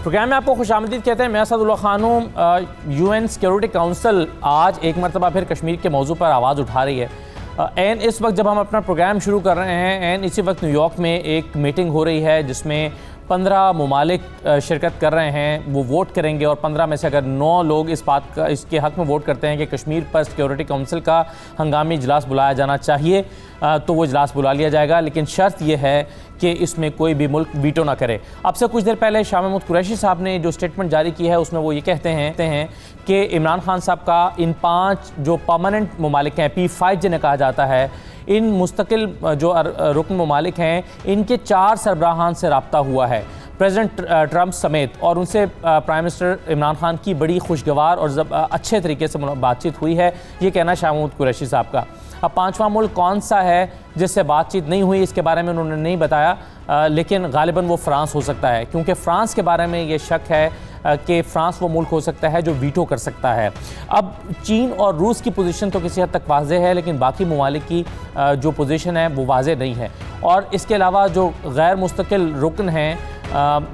Programme میں آپ کو خوش آمدید کہتے ہیں. میں اسد اللہ خان ہوں. UN سیکیورٹی کونسل آج ایک مرتبہ پھر کشمیر کے موضوع پر آواز اٹھا رہی ہے. این اس وقت جب ہم اپنا پروگرام شروع کر رہے ہیں، این اسی وقت نیو یارک میں ایک میٹنگ ہو رہی ہے جس میں 15 ممالک شرکت کر رہے ہیں. وہ ووٹ کریں گے اور 15 میں سے اگر 9 لوگ اس کے حق میں ووٹ کرتے ہیں کہ کشمیر پر سیکیورٹی کونسل کا ہنگامی اجلاس بلایا جانا چاہیے تو وہ اجلاس بلا لیا جائے گا، لیکن شرط یہ ہے کہ اس میں کوئی بھی ملک ویٹو نہ کرے. اب سے کچھ دیر پہلے شاہ محمود قریشی صاحب نے جو اسٹیٹمنٹ جاری کی ہے اس میں وہ یہ کہتے ہیں کہ عمران خان صاحب کا ان 5 جو پرماننٹ ممالک ہیں، P5 جنہیں کہا جاتا ہے، ان مستقل جو رکن ممالک ہیں، ان کے 4 سربراہان سے رابطہ ہوا ہے پریزیڈنٹ ٹرمپ سمیت، اور ان سے پرائم منسٹر عمران خان کی بڑی خوشگوار اور اچھے طریقے سے بات چیت ہوئی ہے. یہ کہنا شاہ محمود قریشی صاحب کا. اب 5واں ملک کون سا ہے جس سے بات چیت نہیں ہوئی، اس کے بارے میں انہوں نے نہیں بتایا، لیکن غالباً وہ فرانس ہو سکتا ہے، کیونکہ فرانس کے بارے میں یہ شک ہے کہ فرانس وہ ملک ہو سکتا ہے جو ویٹو کر سکتا ہے. اب چین اور روس کی پوزیشن تو کسی حد تک واضح ہے، لیکن باقی ممالک کی جو پوزیشن ہے وہ واضح نہیں ہے. اور اس کے علاوہ جو غیر مستقل رکن ہیں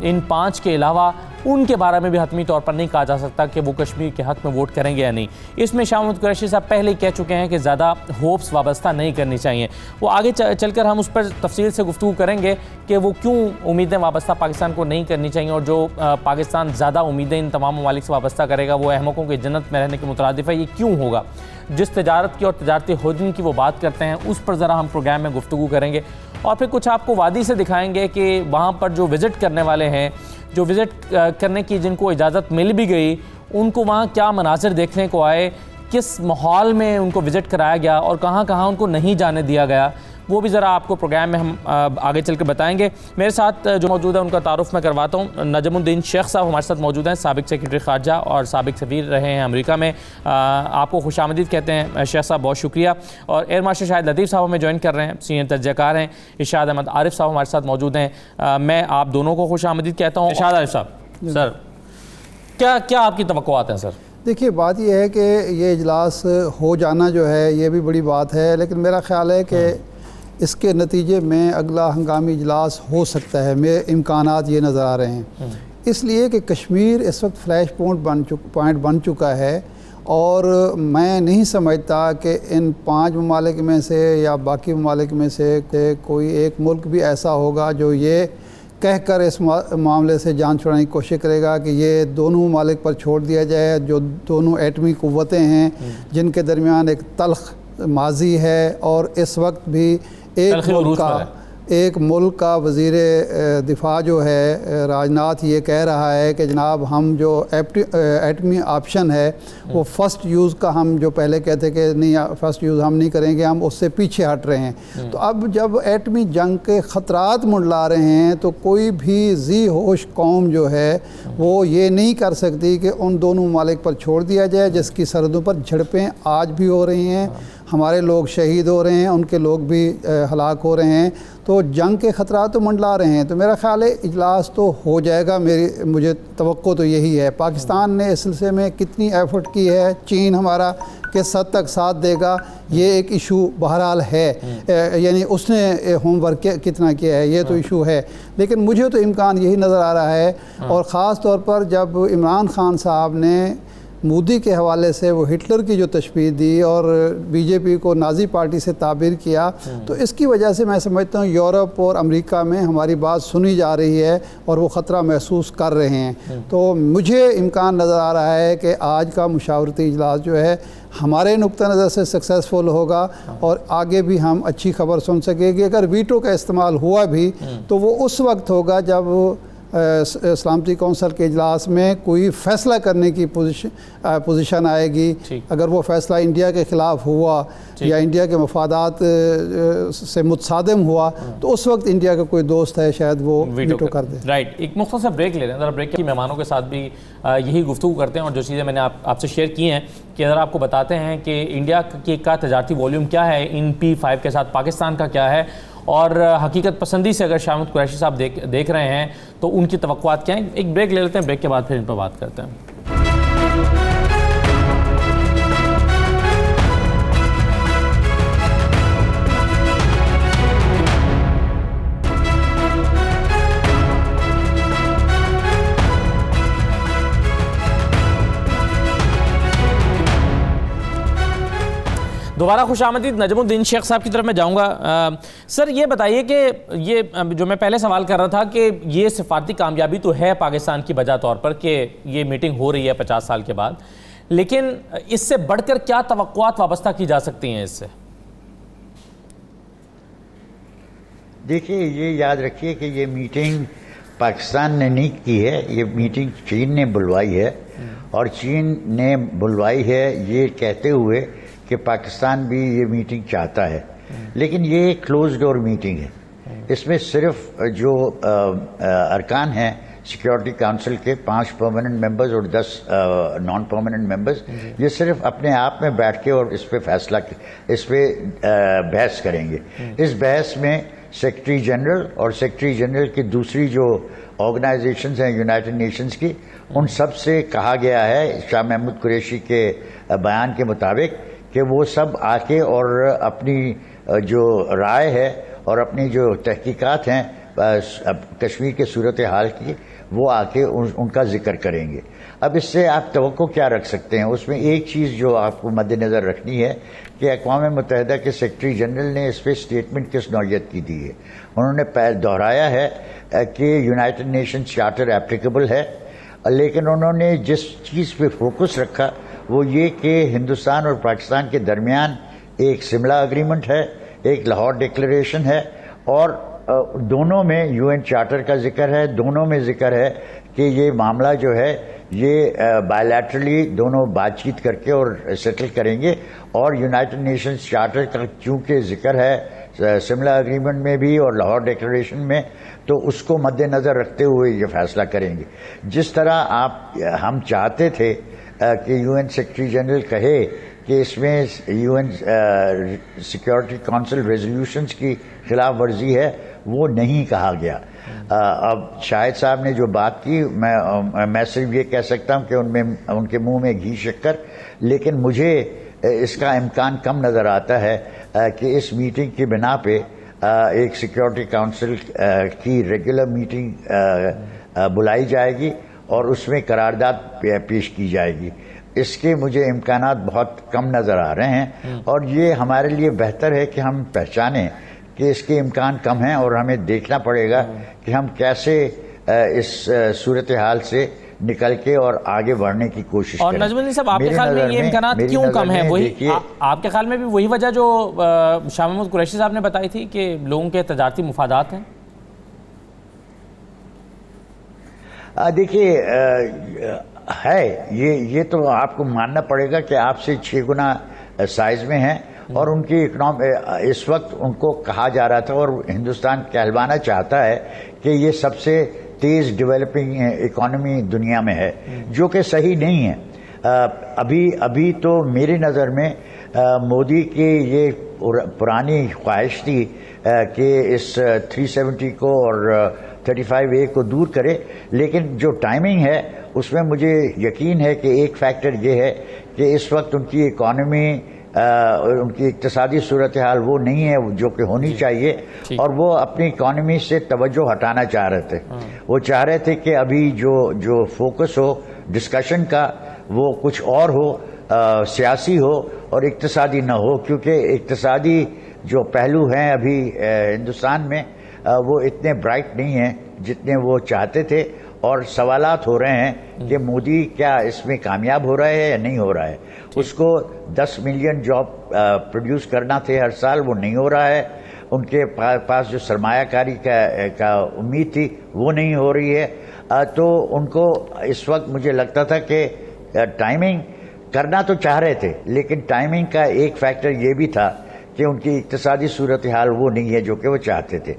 ان 5 کے علاوہ، ان کے بارے میں بھی حتمی طور پر نہیں کہا جا سکتا کہ وہ کشمیر کے حق میں ووٹ کریں گے یا نہیں. اس میں شاہ محمود قریشی صاحب پہلے ہی کہہ چکے ہیں کہ زیادہ ہوپس وابستہ نہیں کرنی چاہیے. وہ آگے چل کر ہم اس پر تفصیل سے گفتگو کریں گے کہ وہ کیوں امیدیں وابستہ پاکستان کو نہیں کرنی چاہیے، اور جو پاکستان زیادہ امیدیں ان تمام ممالک سے وابستہ کرے گا وہ احمقوں کی جنت میں رہنے کے مترادف ہے. یہ کیوں ہوگا؟ جس تجارت کی اور تجارتی حجم کی وہ بات کرتے ہیں اس پر ذرا ہم پروگرام میں گفتگو کریں گے، اور پھر کچھ آپ کو وادی سے دکھائیں گے کہ وہاں پر جو وزٹ کرنے والے ہیں، جو وزٹ کرنے کی جن کو اجازت مل بھی گئی، ان کو وہاں کیا مناظر دیکھنے کو آئے، کس ماحول میں ان کو وزٹ کرایا گیا اور کہاں کہاں ان کو نہیں جانے دیا گیا، وہ بھی ذرا آپ کو پروگرام میں ہم آگے چل کے بتائیں گے. میرے ساتھ جو موجود ہے ان کا تعارف میں کرواتا ہوں. نجم الدین شیخ صاحب ہمارے ساتھ موجود ہیں، سابق سیکرٹری خارجہ اور سابق سفیر رہے ہیں امریکہ میں. آپ کو خوش آمدید کہتے ہیں شیخ صاحب، بہت شکریہ. اور ایئر مارشل شاہد لطیف صاحب ہمیں جوائن کر رہے ہیں، سینئر تجزیہ کار ہیں. ارشاد احمد عارف صاحب ہمارے ساتھ موجود ہیں. میں آپ دونوں کو خوش آمدید کہتا ہوں. ارشاد عارف صاحب، سر کیا آپ کی توقعات ہیں؟ سر دیکھیے، بات یہ ہے کہ یہ اجلاس ہو جانا جو ہے یہ بھی بڑی بات ہے، لیکن میرا خیال ہے کہ اس کے نتیجے میں اگلا ہنگامی اجلاس ہو سکتا ہے. میرے امکانات یہ نظر آ رہے ہیں، اس لیے کہ کشمیر اس وقت فلیش پوائنٹ بن چکا ہے، اور میں نہیں سمجھتا کہ ان 5 ممالک میں سے یا باقی ممالک میں سے کوئی ایک ملک بھی ایسا ہوگا جو یہ کہہ کر اس معاملے سے جان چھڑانے کی کوشش کرے گا کہ یہ دونوں ممالک پر چھوڑ دیا جائے، جو دونوں ایٹمی قوتیں ہیں جن کے درمیان ایک تلخ ماضی ہے. اور اس وقت بھی ایک ملک کا وزیر دفاع جو ہے راجناتھ یہ کہہ رہا ہے کہ جناب ہم جو ایٹمی آپشن ہے وہ فرسٹ یوز کا، ہم جو پہلے کہتے کہ نہیں فرسٹ یوز ہم نہیں کریں گے، ہم اس سے پیچھے ہٹ رہے ہیں. تو اب جب ایٹمی جنگ کے خطرات منڈلا رہے ہیں تو کوئی بھی ذی ہوش قوم جو ہے وہ یہ نہیں کر سکتی کہ ان دونوں ممالک پر چھوڑ دیا جائے جس کی سرحدوں پر جھڑپیں آج بھی ہو رہی ہیں، ہمارے لوگ شہید ہو رہے ہیں، ان کے لوگ بھی ہلاک ہو رہے ہیں. تو جنگ کے خطرات تو منڈلا رہے ہیں. تو میرا خیال ہے اجلاس تو ہو جائے گا، مجھے توقع تو یہی ہے. پاکستان نے اس سلسلے میں کتنی ایفرٹ کی ہے، چین ہمارا کس حد تک ساتھ دے گا، یہ ایک ایشو بہرحال ہے، یعنی اس نے ہوم ورک کتنا کیا ہے یہ تو ایشو ہے. لیکن مجھے تو امکان یہی نظر آ رہا ہے، اور خاص طور پر جب عمران خان صاحب نے مودی کے حوالے سے وہ ہٹلر کی جو تشبیہ دی اور BJP کو نازی پارٹی سے تعبیر کیا، تو اس کی وجہ سے میں سمجھتا ہوں یورپ اور امریکہ میں ہماری بات سنی جا رہی ہے اور وہ خطرہ محسوس کر رہے ہیں. تو مجھے امکان نظر آ رہا ہے کہ آج کا مشاورتی اجلاس جو ہے ہمارے نقطہ نظر سے سکسیسفل ہوگا، اور آگے بھی ہم اچھی خبر سن سکیں گے. اگر ویٹو کا استعمال ہوا بھی تو وہ اس وقت ہوگا جب سلامتی کونسل کے اجلاس میں کوئی فیصلہ کرنے کی پوزیشن آئے گی. اگر وہ فیصلہ انڈیا کے خلاف ہوا یا انڈیا کے مفادات سے متصادم ہوا تو اس وقت انڈیا کا کوئی دوست ہے شاید وہ ویٹو کر دے. رائٹ، ایک مختصر بریک لے لیں. ذرا بریک کی مہمانوں کے ساتھ بھی یہی گفتگو کرتے ہیں، اور جو چیزیں میں نے آپ سے شیئر کی ہیں کہ ذرا آپ کو بتاتے ہیں کہ انڈیا کا تجارتی والیوم کیا ہے ان P5 کے ساتھ، پاکستان کا کیا ہے، اور حقیقت پسندی سے اگر شاہ محمود قریشی صاحب دیکھ رہے ہیں تو ان کی توقعات کیا ہیں. ایک بریک لے لیتے ہیں، بریک کے بعد پھر ان پر بات کرتے ہیں. دوبارہ خوش آمدید. نجم الدین شیخ صاحب کی طرف میں جاؤں گا. سر یہ بتائیے کہ یہ جو میں پہلے سوال کر رہا تھا کہ یہ سفارتی کامیابی تو ہے پاکستان کی بجا طور پر کہ یہ میٹنگ ہو رہی ہے 50 سال کے بعد, لیکن اس سے بڑھ کر کیا توقعات وابستہ کی جا سکتی ہیں اس سے؟ دیکھیے یہ یاد رکھیے کہ یہ میٹنگ پاکستان نے نہیں کی ہے, یہ میٹنگ چین نے بلوائی ہے, اور چین نے بلوائی ہے یہ کہتے ہوئے کہ پاکستان بھی یہ میٹنگ چاہتا ہے, لیکن یہ ایک کلوز ڈور میٹنگ ہے. اس میں صرف جو ارکان ہیں سیکیورٹی کونسل کے 5 پرماننٹ ممبرز اور 10 نان پرماننٹ ممبرز, یہ صرف اپنے آپ میں بیٹھ کے اور اس پہ فیصلہ, اس پہ بحث کریں گے. اس بحث میں سیکرٹری جنرل اور سیکرٹری جنرل کی دوسری جو آرگنائزیشنز ہیں یونائٹڈ نیشنز کی, ان سب سے کہا گیا ہے شاہ محمود قریشی کے بیان کے مطابق کہ وہ سب آ کے اور اپنی جو رائے ہے اور اپنی جو تحقیقات ہیں کشمیر کے صورتحال کی وہ آ کے ان کا ذکر کریں گے. اب اس سے آپ توقع کیا رکھ سکتے ہیں؟ اس میں ایک چیز جو آپ کو مد نظر رکھنی ہے کہ اقوام متحدہ کے سیکرٹری جنرل نے اس پہ اسٹیٹمنٹ کس نوعیت کی دی ہے. انہوں نے دہرایا ہے کہ یونائٹڈ نیشنز چارٹر اپلیکیبل ہے, لیکن انہوں نے جس چیز پہ فوکس رکھا وہ یہ کہ ہندوستان اور پاکستان کے درمیان ایک سملہ اگریمنٹ ہے, ایک لاہور ڈکلیریشن ہے, اور دونوں میں یو این چارٹر کا ذکر ہے, دونوں میں ذکر ہے کہ یہ معاملہ جو ہے یہ بائیلیٹرلی دونوں بات چیت کر کے اور سیٹل کریں گے, اور یونائٹڈ نیشنز چارٹر کا چونکہ ذکر ہے سملہ اگریمنٹ میں بھی اور لاہور ڈکلیریشن میں, تو اس کو مد نظر رکھتے ہوئے یہ فیصلہ کریں گے. جس طرح ہم چاہتے تھے کہ یو این سیکرٹری جنرل کہے کہ اس میں U N security council resolutions کی خلاف ورزی ہے, وہ نہیں کہا گیا. اب شاہد صاحب نے جو بات کی میں صرف یہ کہہ سکتا ہوں کہ ان کے منہ میں گھی شکر, لیکن مجھے اس کا امکان کم نظر آتا ہے کہ اس میٹنگ کی بنا پہ ایک سیکیورٹی کونسل کی ریگولر میٹنگ بلائی جائے گی اور اس میں قرارداد پیش کی جائے گی. اس کے مجھے امکانات بہت کم نظر آ رہے ہیں, اور یہ ہمارے لیے بہتر ہے کہ ہم پہچانیں کہ اس کے امکان کم ہیں, اور ہمیں دیکھنا پڑے گا کہ ہم کیسے اس صورتحال سے نکل کے اور آگے بڑھنے کی کوشش کریں. اور نجم الدین صاحب آپ کے خیال میں یہ امکانات کیوں کم ہیں؟ وہی آپ کے خیال میں بھی وہی وجہ جو شاہ محمود قریشی صاحب نے بتائی تھی کہ لوگوں کے تجارتی مفادات ہیں؟ دیکھیے ہے یہ تو آپ کو ماننا پڑے گا کہ آپ سے 6 گنا سائز میں ہیں, اور ان کی اس وقت ان کو کہا جا رہا تھا اور ہندوستان کہلوانا چاہتا ہے کہ یہ سب سے تیز ڈیولپنگ اکانومی دنیا میں ہے, جو کہ صحیح نہیں ہے. ابھی تو میری نظر میں مودی کی یہ پرانی خواہش تھی کہ اس 370 کو اور 35A کو دور کرے, لیکن جو ٹائمنگ ہے اس میں مجھے یقین ہے کہ ایک فیکٹر یہ ہے کہ اس وقت ان کی اکانومی ان کی اقتصادی صورتحال وہ نہیں ہے جو کہ ہونی چاہیے, اور وہ اپنی اکانومی سے توجہ ہٹانا چاہ رہے تھے. وہ چاہ رہے تھے کہ ابھی جو فوکس ہو ڈسکشن کا وہ کچھ اور ہو, سیاسی ہو اور اقتصادی نہ ہو, کیونکہ اقتصادی جو پہلو ہیں ابھی ہندوستان میں وہ اتنے برائٹ نہیں ہیں جتنے وہ چاہتے تھے, اور سوالات ہو رہے ہیں کہ مودی کیا اس میں کامیاب ہو رہا ہے یا نہیں ہو رہا ہے. اس کو 10 ملین جاب پروڈیوس کرنا تھے ہر سال, وہ نہیں ہو رہا ہے. ان کے پاس جو سرمایہ کاری کا امید تھی وہ نہیں ہو رہی ہے. تو ان کو اس وقت مجھے لگتا تھا کہ ٹائمنگ کرنا تو چاہ رہے تھے, لیکن ٹائمنگ کا ایک فیکٹر یہ بھی تھا کہ ان کی اقتصادی صورتحال وہ نہیں ہے جو کہ وہ چاہتے تھے.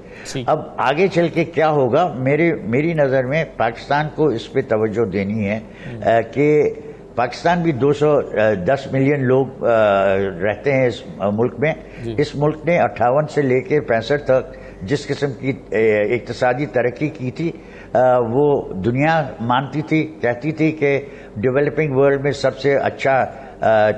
اب آگے چل کے کیا ہوگا, میری نظر میں پاکستان کو اس پہ توجہ دینی ہے کہ پاکستان بھی 210 ملین لوگ رہتے ہیں اس ملک میں. اس ملک نے 58 سے لے کے 65 تک جس قسم کی اقتصادی ترقی کی تھی وہ دنیا مانتی تھی, کہتی تھی کہ ڈیولپنگ ورلڈ میں سب سے اچھا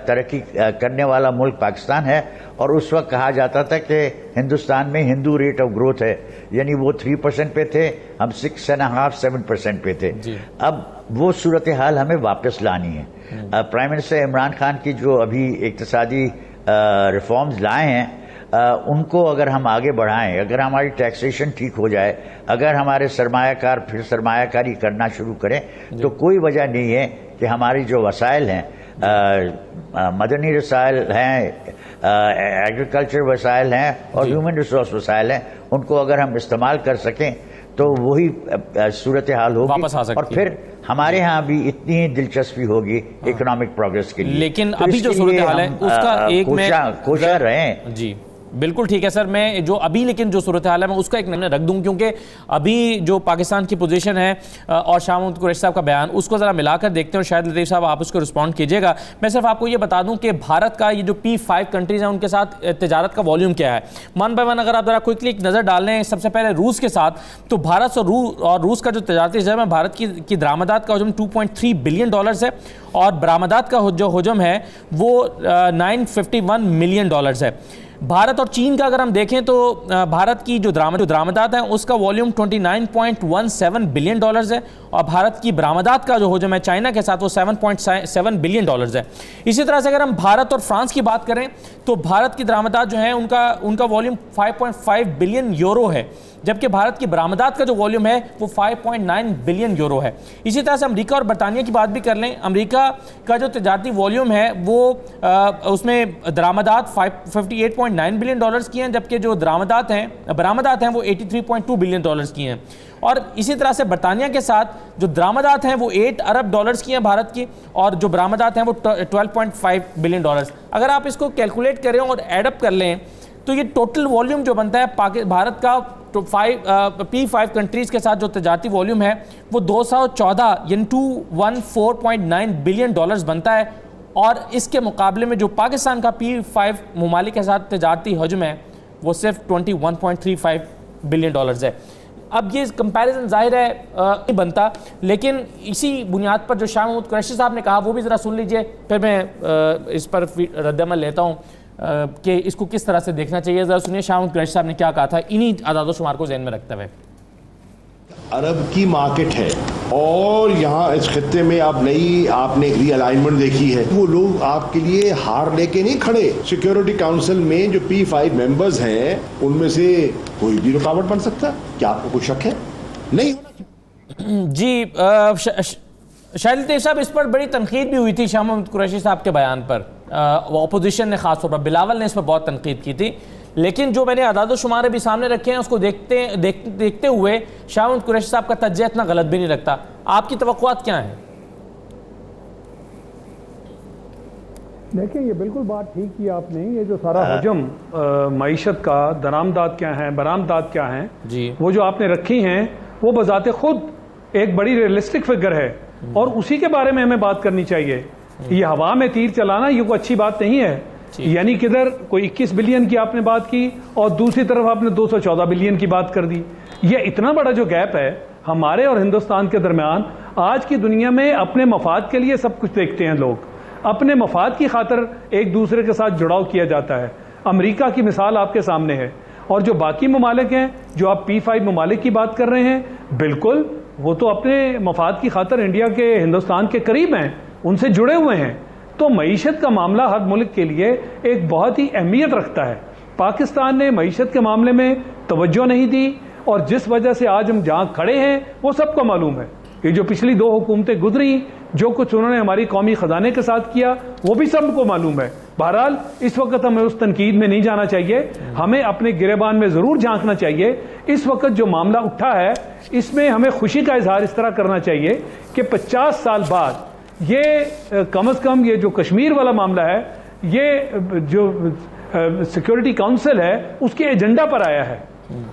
ترقی کرنے والا ملک پاکستان ہے. اور اس وقت کہا جاتا تھا کہ ہندوستان میں ہندو ریٹ آف گروتھ ہے, یعنی وہ 3% پہ تھے, ہم 6.5-7% پہ تھے. اب وہ صورتحال ہمیں واپس لانی ہے. پرائم منسٹر عمران خان کی جو ابھی اقتصادی ریفارمز لائے ہیں ان کو اگر ہم آگے بڑھائیں، اگر ہماری ٹیکسیشن ٹھیک ہو جائے، اگر ہمارے سرمایہ کار پھر سرمایہ کاری کرنا شروع کریں، تو کوئی وجہ نہیں ہے کہ ہماری جو وسائل ہیں، مدنی وسائل ہیں، ایگریکلچر وسائل ہیں اور ہیومن ریسورس وسائل ہیں، ان کو اگر ہم استعمال کر سکیں تو وہی صورتحال ہوگی اور پھر ہمارے ہاں بھی اتنی دلچسپی ہوگی اکنامک پروگریس کے لیے. لیکن ابھی جو صورتحال ہے اس کا ایک میں کوشاں رہیں. جی بالکل ٹھیک ہے سر. میں جو ابھی لیکن جو صورتحال ہے میں اس کا ایک نمونہ رکھ دوں، کیونکہ ابھی جو پاکستان کی پوزیشن ہے اور شاہ محمود قریشی صاحب کا بیان، اس کو ذرا ملا کر دیکھتے ہیں اور شاید لطیف صاحب آپ اس کو رسپونڈ کیجئے گا. میں صرف آپ کو یہ بتا دوں کہ بھارت کا یہ جو P5 کنٹریز ہیں ان کے ساتھ تجارت کا والیوم کیا ہے. ون بائی ون اگر آپ ذرا کوئکلی ایک نظر ڈال لیں سب سے پہلے روس کے ساتھ، تو بھارت اور روس کا جو تجارتی حجم ہے، بھارت کی درآمدات کا حجم $2.3 بلین ہے اور برآمدات کا جو حجم ہے وہ $951 ملین ہے. بھارت اور چین کا اگر ہم دیکھیں تو بھارت کی جو درآمدات ہیں اس کا والیوم $29.17 بلین ہے اور بھارت کی برآمدات کا جو حجم ہے چائنا کے ساتھ وہ $7.7 بلین ہے. اسی طرح سے اگر ہم بھارت اور فرانس کی بات کریں تو بھارت کی درآمدات جو ہیں ان کا والیوم 5.5 بلین یورو ہے، جبکہ بھارت کی برآمدات کا جو والیوم ہے وہ 5.9 بلین یورو ہے. اسی طرح سے امریکہ اور برطانیہ کی بات بھی کر لیں. امریکہ کا جو تجارتی والیوم ہے وہ اس میں درآمدات 58.9 بلین ڈالرز کی ہیں، جبکہ جو برآمدات ہیں وہ 83.2 بلین ڈالرز کی ہیں. اور اسی طرح سے برطانیہ کے ساتھ جو درآمدات ہیں وہ 8 ارب ڈالرز کی ہیں بھارت کی، اور جو برآمدات ہیں وہ 12.5 بلین ڈالرز. اگر آپ اس کو کیلکولیٹ کریں اور ایڈ اپ کر لیں تو یہ ٹوٹل والیوم جو بنتا ہے بھارت کا P5 کنٹریز کے ساتھ جو تجارتی والیوم ہے وہ 214 یعنی 214.9 بلین ڈالرز بنتا ہے. اور اس کے مقابلے میں جو پاکستان کا P5 ممالک کے ساتھ تجارتی حجم ہے وہ صرف 21.35 بلین ڈالرز ہے. اب یہ کمپیریزن ظاہر ہے نہیں بنتا، لیکن اسی بنیاد پر جو شاہ محمود قریشی صاحب نے کہا وہ بھی ذرا سن لیجئے، پھر میں اس پر رد عمل لیتا ہوں کہ اس کو کس طرح سے دیکھنا چاہیے. ذرا سنیے شاہ محمود قریشی صاحب نے کیا کہا تھا انہی اعداد و شمار کو ذہن میں رکھتے ہوئے. عرب کی مارکیٹ ہے اور یہاں اس خطے میں آپ نے ری الائنمنٹ دیکھی ہے. وہ لوگ آپ کے لیے ہار لے کے نہیں کھڑے. سیکیورٹی کاؤنسل میں جو P5 ممبرز ہیں ان میں سے کوئی بھی رکاوٹ بن سکتا ہے. کیا آپ کو کوئی شک ہے؟ نہیں ہونا. جی شاہد لطیف صاحب، اس پر بڑی تنقید بھی ہوئی تھی شاہ محمود قریشی صاحب کے بیان پر. اپوزیشن نے خاص طور پر بلاول نے اس پر بہت تنقید کی تھی، لیکن جو میں نے اعداد و شمار بھی سامنے رکھے ہیں اس کو دیکھتے ہوئے شاہ محمود قریشی صاحب کا تجزیہ اتنا غلط بھی نہیں لگتا. آپ کی توقعات کیا ہیں؟ دیکھیں یہ بالکل بات ٹھیک کی آپ نے. یہ جو سارا حجم معیشت کا درآمدات کیا ہیں، برآمدات کیا ہیں، جی وہ جو آپ نے رکھی ہیں وہ بذات خود ایک بڑی ریئلسٹک فگر ہے اور اسی کے بارے میں ہمیں بات کرنی چاہیے. یہ ہوا میں تیر چلانا یہ کوئی اچھی بات نہیں ہے. یعنی کدھر کوئی 21 بلین کی آپ نے بات کی اور دوسری طرف آپ نے 214 بلین کی بات کر دی. یہ اتنا بڑا جو گیپ ہے ہمارے اور ہندوستان کے درمیان. آج کی دنیا میں اپنے مفاد کے لیے سب کچھ دیکھتے ہیں لوگ، اپنے مفاد کی خاطر ایک دوسرے کے ساتھ جڑاؤ کیا جاتا ہے. امریکہ کی مثال آپ کے سامنے ہے اور جو باقی ممالک ہیں جو آپ P5 ممالک کی بات کر رہے ہیں، بالکل وہ تو اپنے مفاد کی خاطر انڈیا کے ہندوستان کے قریب ہیں، ان سے جڑے ہوئے ہیں. تو معیشت کا معاملہ ہر ملک کے لیے ایک بہت ہی اہمیت رکھتا ہے. پاکستان نے معیشت کے معاملے میں توجہ نہیں دی اور جس وجہ سے آج ہم جہاں کھڑے ہیں وہ سب کو معلوم ہے. یہ جو پچھلی 2 حکومتیں گزری، جو کچھ انہوں نے ہماری قومی خزانے کے ساتھ کیا وہ بھی سب کو معلوم ہے. بہرحال اس وقت ہمیں اس تنقید میں نہیں جانا چاہیے، ہمیں اپنے گریبان میں ضرور جھانکنا چاہیے. اس وقت جو معاملہ اٹھا ہے اس میں ہمیں خوشی کا اظہار اس طرح کرنا چاہیے کہ 50 سال بعد یہ کم از کم یہ جو کشمیر والا معاملہ ہے یہ جو سیکیورٹی کاؤنسل ہے اس کے ایجنڈا پر آیا ہے.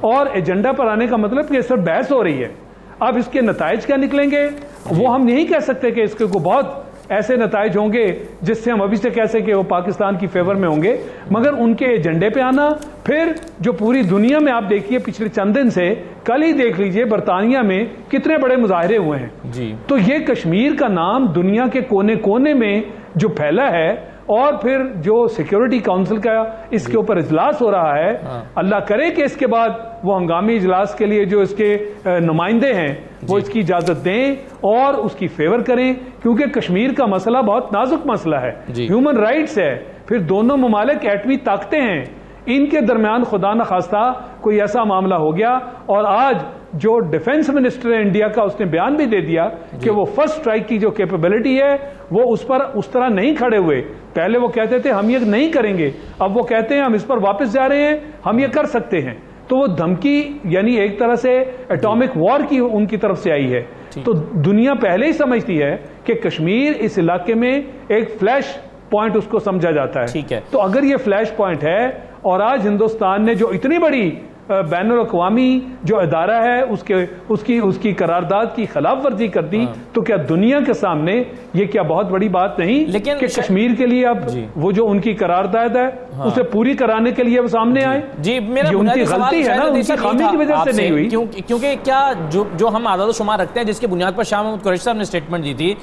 اور ایجنڈا پر آنے کا مطلب کہ اس پر بحث ہو رہی ہے. اب اس کے نتائج کیا نکلیں گے وہ ہم نہیں کہہ سکتے کہ اس کے کو بہت ایسے نتائج ہوں گے جس سے ہم ابھی سے کہہ سکیں کہ وہ پاکستان کی فیور میں ہوں گے، مگر ان کے ایجنڈے پہ آنا. پھر جو پوری دنیا میں آپ دیکھیے پچھلے چند دن سے، کل ہی دیکھ لیجئے برطانیہ میں کتنے بڑے مظاہرے ہوئے ہیں. تو یہ کشمیر کا نام دنیا کے کونے کونے میں جو پھیلا ہے اور پھر جو سیکیورٹی کاؤنسل کا اس کے اوپر اجلاس ہو رہا ہے، اللہ کرے کہ اس کے بعد وہ ہنگامی اجلاس کے لیے جو اس کے نمائندے ہیں وہ اس کی اجازت دیں اور اس کی فیور کریں، کیونکہ کشمیر کا مسئلہ بہت نازک مسئلہ ہے. ہیومن رائٹس ہے، پھر دونوں ممالک ایٹمی طاقتیں ہیں, ان کے درمیان خدا نخواستہ کوئی ایسا معاملہ ہو گیا, اور آج جو ڈیفنس منسٹر ہے انڈیا کا, اس نے بیان بھی دے دیا کہ وہ فرسٹ اسٹرائک کی جو کیپیبلٹی ہے وہ اس پر اس طرح نہیں کھڑے ہوئے. پہلے وہ کہتے تھے ہم یہ نہیں کریں گے, اب وہ کہتے ہیں ہم اس پر واپس جا رہے ہیں, ہم یہ کر سکتے ہیں. تو وہ دھمکی یعنی ایک طرح سے ایٹامک وار کی ان کی طرف سے آئی ہے. تو دنیا پہلے ہی سمجھتی ہے کہ کشمیر اس علاقے میں ایک فلیش پوائنٹ اس کو سمجھا جاتا ہے. ٹھیک ہے, تو اگر یہ فلیش پوائنٹ ہے اور آج ہندوستان نے جو اتنی بڑی بین الاقوامی جو ادارہ ہے اس کی قرارداد کی خلاف ورزی کر دی, تو کیا دنیا کے سامنے یہ کیا بہت بڑی بات نہیں لیکن کہ کشمیر کے لیے اب وہ جو ان کی قرارداد ہے اسے پوری کرانے کے لیے وہ سامنے آئے؟ جی میرا ان کی غلطی ہے نا, ان کی خامی کی وجہ سے نہیں ہوئی. کیونکہ کیا جو ہم اعداد و شمار رکھتے ہیں جس کی بنیاد پر شاہ محمود قریشی صاحب نے سٹیٹمنٹ دی تھی,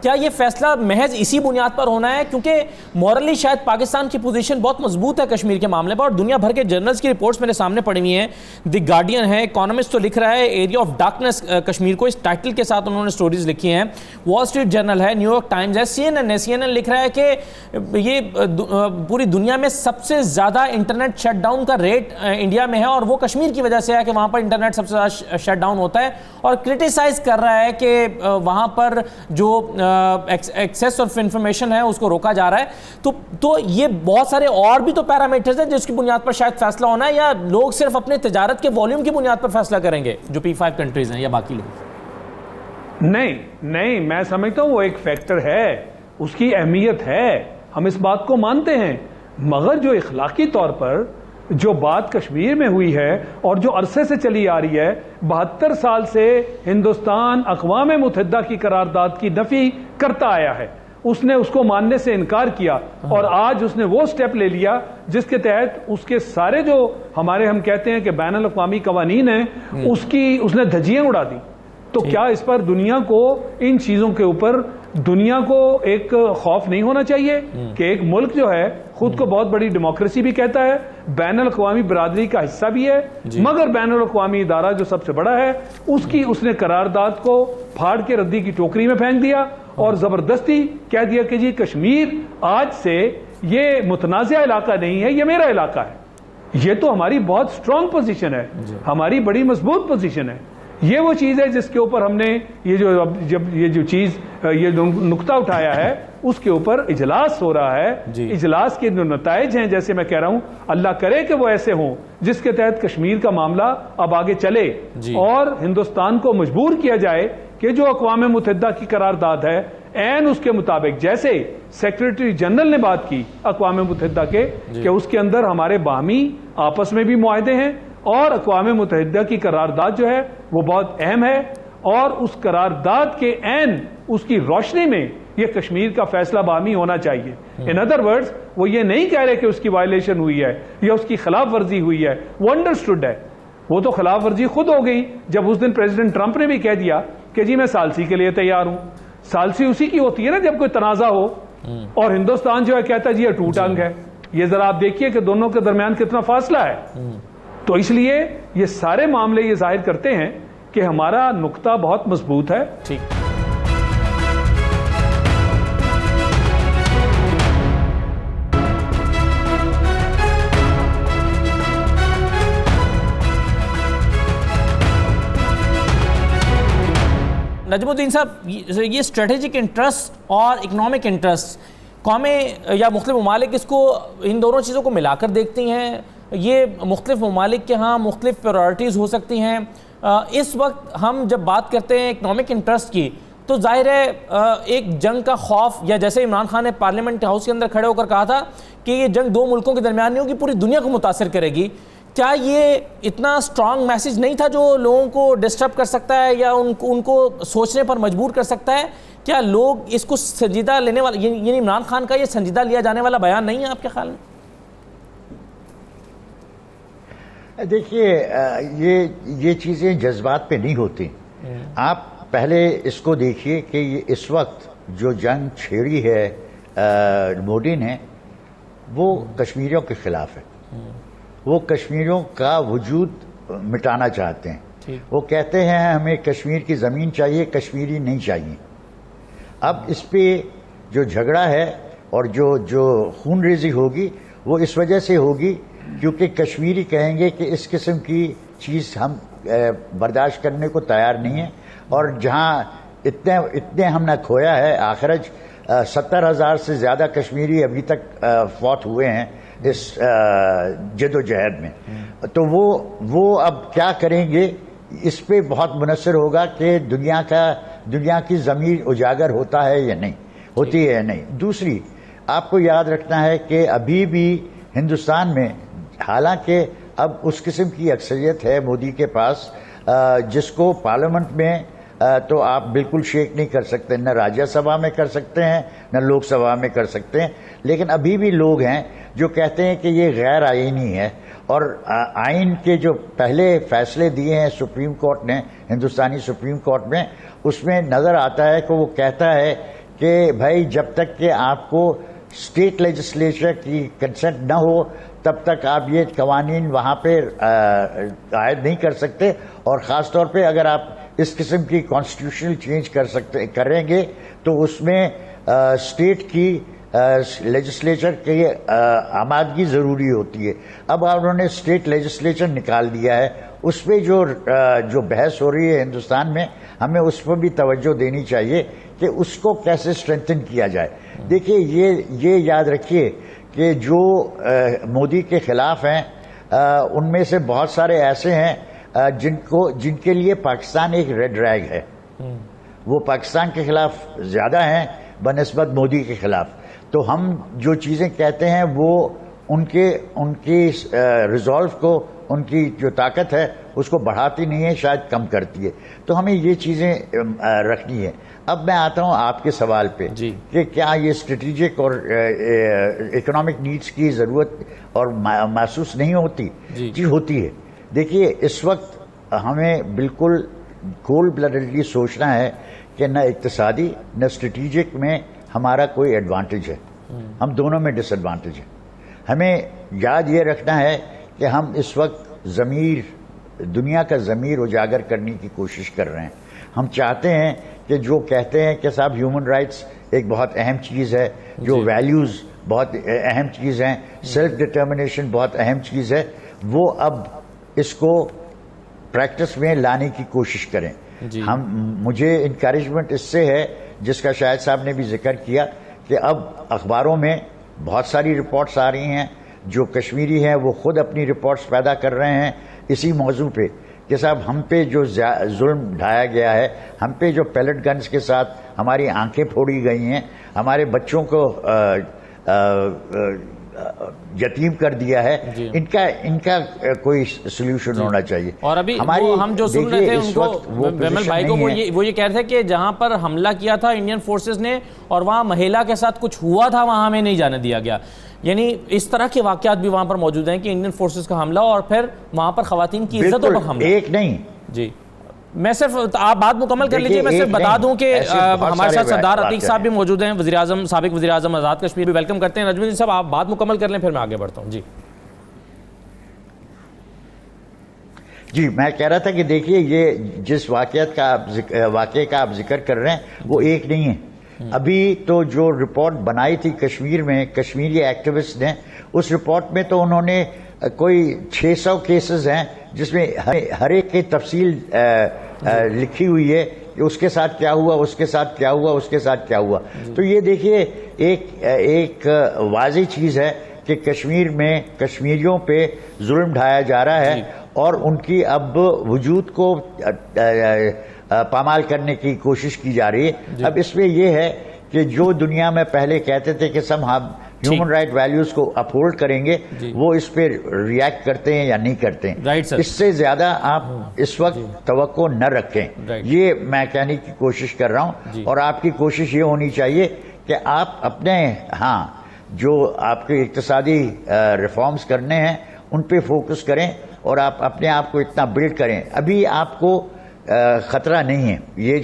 کیا یہ فیصلہ محض اسی بنیاد پر ہونا ہے؟ کیونکہ مورلی شاید پاکستان کی پوزیشن بہت مضبوط ہے کشمیر کے معاملے پر, اور دنیا بھر کے جرنلز کی رپورٹس میرے سامنے پڑی ہوئی ہیں. دی گارڈین ہے, اکانومسٹ تو لکھ رہا ہے ایریا آف ڈارکنس کشمیر کو, اس ٹائٹل کے ساتھ انہوں نے سٹوریز لکھی ہیں. وال اسٹریٹ جرنل ہے, نیو یارک ٹائمز ہے, سی این این لکھ رہا ہے کہ یہ پوری دنیا میں سب سے زیادہ انٹرنیٹ شٹ ڈاؤن کا ریٹ انڈیا میں ہے, اور وہ کشمیر کی وجہ سے ہے کہ وہاں پر انٹرنیٹ سب سے زیادہ شٹ ڈاؤن ہوتا ہے, اور کرٹیسائز کر رہا ہے کہ وہاں پر جو ایکسیس آف انفارمیشن ہے اس کو روکا جا رہا ہے. تو یہ بہت سارے اور بھی تو پیرامیٹرز ہیں جس کی بنیاد پر شاید فیصلہ ہونا ہے, یا لوگ صرف اپنے تجارت کے والیوم کی بنیاد پر فیصلہ کریں گے جو P5 کنٹریز ہیں یا باقی لوگ؟ نہیں, میں سمجھتا ہوں وہ ایک فیکٹر ہے, اس کی اہمیت ہے, ہم اس بات کو مانتے ہیں, مگر جو اخلاقی طور پر جو بات کشمیر میں ہوئی ہے اور جو عرصے سے چلی آ رہی ہے, 72 سال سے ہندوستان اقوام متحدہ کی قرارداد کی نفی کرتا آیا ہے, اس نے اس کو ماننے سے انکار کیا, اور آج اس نے وہ سٹیپ لے لیا جس کے تحت اس کے سارے جو ہم کہتے ہیں کہ بین الاقوامی قوانین ہیں اس نے دھجیاں اڑا دی. تو کیا اس پر دنیا کو ان چیزوں کے اوپر دنیا کو ایک خوف نہیں ہونا چاہیے کہ ایک ملک جو ہے خود کو بہت بڑی ڈیموکریسی بھی کہتا ہے, بین الاقوامی برادری کا حصہ بھی ہے, مگر بین الاقوامی ادارہ جو سب سے بڑا ہے اس نے قرارداد کو پھاڑ کے ردی کی ٹوکری میں پھینک دیا اور زبردستی کہہ دیا کہ جی کشمیر آج سے یہ متنازع علاقہ نہیں ہے, یہ میرا علاقہ ہے. یہ تو ہماری بہت سٹرونگ پوزیشن ہے, ہماری بڑی مضبوط پوزیشن ہے. یہ وہ چیز ہے جس کے اوپر ہم نے یہ نقطہ اٹھایا ہے, اس کے اوپر اجلاس ہو رہا ہے. اجلاس کے جو نتائج ہیں, جیسے میں کہہ رہا ہوں, اللہ کرے کہ وہ ایسے ہوں جس کے تحت کشمیر کا معاملہ اب آگے چلے اور ہندوستان کو مجبور کیا جائے کہ جو اقوام متحدہ کی قرارداد ہے این اس کے مطابق, جیسے سیکریٹری جنرل نے بات کی اقوام متحدہ کے کہ اس کے اندر ہمارے باہمی آپس میں بھی معاہدے ہیں, اور اقوام متحدہ کی قرارداد جو ہے وہ بہت اہم ہے, اور اس قرارداد کے عین اس کی روشنی میں یہ کشمیر کا فیصلہ باہمی ہونا چاہیے. ان ادر ورڈز وہ یہ نہیں کہہ رہے کہ اس کی وائلیشن ہوئی ہے یا اس کی خلاف ورزی ہوئی ہے, وہ انڈرسٹوڈ ہے. وہ تو خلاف ورزی خود ہو گئی جب اس دن پریزیڈنٹ ٹرمپ نے بھی کہہ دیا کہ جی میں ثالثی کے لیے تیار ہوں. ثالثی اسی کی ہوتی ہے نا جب کوئی تنازع ہو, اور ہندوستان جو ہے کہتا ہے جی یہ ٹوٹ ٹنگ ہے. یہ ذرا آپ دیکھیے کہ دونوں کے درمیان کتنا فاصلہ ہے. تو اس لیے یہ سارے معاملے یہ ظاہر کرتے ہیں کہ ہمارا نقطہ بہت مضبوط ہے. ٹھیک. نجم الدین صاحب, یہ اسٹریٹجک انٹرسٹ اور اکنامک انٹرسٹ, قومیں یا مختلف ممالک اس کو ان دونوں چیزوں کو ملا کر دیکھتی ہیں. یہ مختلف ممالک کے ہاں مختلف پرائرٹیز ہو سکتی ہیں. اس وقت ہم جب بات کرتے ہیں اکنامک انٹرسٹ کی تو ظاہر ہے ایک جنگ کا خوف, یا جیسے عمران خان نے پارلیمنٹ ہاؤس کے اندر کھڑے ہو کر کہا تھا کہ یہ جنگ دو ملکوں کے درمیان نہیں ہوگی, پوری دنیا کو متاثر کرے گی. کیا یہ اتنا سٹرانگ میسیج نہیں تھا جو لوگوں کو ڈسٹرب کر سکتا ہے یا ان کو سوچنے پر مجبور کر سکتا ہے؟ کیا لوگ اس کو سنجیدہ لینے والا, یعنی عمران خان کا یہ سنجیدہ لیا جانے والا بیان نہیں ہے آپ کے خیال میں؟ دیکھیے یہ چیزیں جذبات پہ نہیں ہوتی. آپ پہلے اس کو دیکھیے کہ یہ اس وقت جو جنگ چھیڑی ہے مودی نے, وہ کشمیریوں کے خلاف ہے. وہ کشمیریوں کا وجود مٹانا چاہتے ہیں. وہ کہتے ہیں ہمیں کشمیر کی زمین چاہیے, کشمیری نہیں چاہیے. اب اس پہ جو جھگڑا ہے اور جو خون ریزی ہوگی وہ اس وجہ سے ہوگی کیونکہ کشمیری کہیں گے کہ اس قسم کی چیز ہم برداشت کرنے کو تیار نہیں ہیں، اور جہاں اتنے ہم نے کھویا ہے، آخرج 70,000 سے زیادہ کشمیری ابھی تک فوت ہوئے ہیں اس جد و جہد میں، تو وہ اب کیا کریں گے، اس پہ بہت منحصر ہوگا کہ دنیا کی ضمیر اجاگر ہوتا ہے یا نہیں، ہوتی ہے یا نہیں۔ دوسری آپ کو یاد رکھنا ہے کہ ابھی بھی ہندوستان میں حالانکہ اب اس قسم کی اکثریت ہے مودی کے پاس جس کو پارلیمنٹ میں تو آپ بالکل شیک نہیں کر سکتے، نہ راجیہ سبھا میں کر سکتے ہیں نہ لوک سبھا میں کر سکتے ہیں، لیکن ابھی بھی لوگ ہیں جو کہتے ہیں کہ یہ غیر آئینی ہے، اور آئین کے جو پہلے فیصلے دیے ہیں سپریم کورٹ نے، ہندوستانی سپریم کورٹ میں، اس میں نظر آتا ہے کہ وہ کہتا ہے کہ بھائی جب تک کہ آپ کو اسٹیٹ لیجسلیچر کی کنسنٹ نہ ہو تب تک آپ یہ قوانین وہاں پہ عائد نہیں کر سکتے، اور خاص طور پہ اگر آپ اس قسم کی کانسٹیٹیوشنل چینج کریں گے تو اس میں اسٹیٹ کی لیجسلیچر کی آمادگی ضروری ہوتی ہے۔ اب انہوں نے اسٹیٹ لیجسلیچر نکال دیا ہے، اس پہ جو بحث ہو رہی ہے ہندوستان میں، ہمیں اس پر بھی توجہ دینی چاہیے کہ اس کو کیسے اسٹرینتھن کیا جائے۔ دیکھیے یہ یاد رکھیے کہ جو مودی کے خلاف ہیں ان میں سے بہت سارے ایسے ہیں جن کے لیے پاکستان ایک ریڈ ریگ ہے، وہ پاکستان کے خلاف زیادہ ہیں بنسبت مودی کے خلاف، تو ہم جو چیزیں کہتے ہیں وہ ان کی ریزالو کو، ان کی جو طاقت ہے اس کو بڑھاتی نہیں ہے، شاید کم کرتی ہے، تو ہمیں یہ چیزیں رکھنی ہے۔ اب میں آتا ہوں آپ کے سوال پہ کہ کیا یہ اسٹریٹجک اور اکنامک نیڈز کی ضرورت اور محسوس نہیں ہوتی؟ جی ہوتی ہے۔ دیکھیے اس وقت ہمیں بالکل کولڈ بلڈلی سوچنا ہے کہ نہ اقتصادی نہ اسٹریٹجک میں ہمارا کوئی ایڈوانٹیج ہے، ہم دونوں میں ڈس ایڈوانٹیج ہے۔ ہمیں یاد یہ رکھنا ہے کہ ہم اس وقت دنیا کا ضمیر اجاگر کرنے کی کوشش کر رہے ہیں۔ ہم چاہتے ہیں کہ جو کہتے ہیں کہ صاحب ہیومن رائٹس ایک بہت اہم چیز ہے، جو ویلیوز بہت اہم چیز ہیں، سیلف ڈٹرمنیشن بہت اہم چیز ہے، وہ اب اس کو پریکٹس میں لانے کی کوشش کریں۔ مجھے انکریجمنٹ اس سے ہے، جس کا شاہد صاحب نے بھی ذکر کیا، کہ اب اخباروں میں بہت ساری رپورٹس آ رہی ہیں، جو کشمیری ہیں وہ خود اپنی رپورٹس پیدا کر رہے ہیں اسی موضوع پہ کہ صاحب ہم پہ جو ظلم ڈھایا گیا ہے، ہم پہ جو پیلٹ گنز کے ساتھ ہماری آنکھیں پھوڑی گئی ہیں، ہمارے بچوں کو یتیم کر دیا ہے، ان کا کوئی سولوشن ہونا چاہیے۔ اور ابھی ہم جو سن رہے تھے ان کو ویمل بھائی کو وہ یہ کہہ رہے تھے کہ جہاں پر حملہ کیا تھا انڈین فورسز نے اور وہاں مہیلا کے ساتھ کچھ ہوا تھا، وہاں ہمیں نہیں جانے دیا گیا، یعنی اس طرح کے واقعات بھی وہاں پر موجود ہیں کہ انڈین فورسز کا حملہ اور پھر وہاں پر خواتین کی عزتوں پر حملہ۔ ایک نہیں جی، میں صرف آپ بات مکمل کر لیجئے، میں صرف بتا دوں کہ ہمارے ساتھ سردار عتیق صاحب بھی موجود ہیں، وزیر اعظم، سابق وزیر اعظم آزاد کشمیر بھی ویلکم کرتے ہیں۔ نجم الدین صاحب آپ بات مکمل کر لیں پھر میں آگے بڑھتا ہوں۔ جی میں کہہ رہا تھا کہ دیکھیے یہ جس واقعے کا آپ ذکر کر رہے ہیں وہ ایک نہیں ہے۔ ابھی تو جو رپورٹ بنائی تھی کشمیر میں کشمیری ایکٹیوسٹ نے، اس رپورٹ میں تو انہوں نے کوئی 600 کیسز ہیں جس میں ہر ایک کی تفصیل لکھی ہوئی ہے کہ اس کے ساتھ کیا ہوا، اس کے ساتھ کیا ہوا، اس کے ساتھ کیا ہوا۔ تو یہ دیکھیے ایک واضح چیز ہے کہ کشمیر میں کشمیریوں پہ ظلم ڈھایا جا رہا ہے اور ان کی اب وجود کو پامال کرنے کی کوشش کی جا رہی ہے۔ اب اس میں یہ ہے کہ جو دنیا میں پہلے کہتے تھے کہ ہم ہیومن رائٹ ویلیوز کو اپہولڈ کریں گے، وہ اس پہ ریئیکٹ کرتے ہیں یا نہیں کرتے ہیں۔ اس سے زیادہ آپ اس وقت توقع نہ رکھیں، یہ میں کہنے کی کوشش کر رہا ہوں۔ اور آپ کی کوشش یہ ہونی چاہیے کہ آپ اپنے جو آپ کے اقتصادی ریفارمز کرنے ہیں ان پہ فوکس کریں اور آپ اپنے آپ کو اتنا بلڈ کریں۔ ابھی آپ کو خطرہ نہیں ہے۔ یہ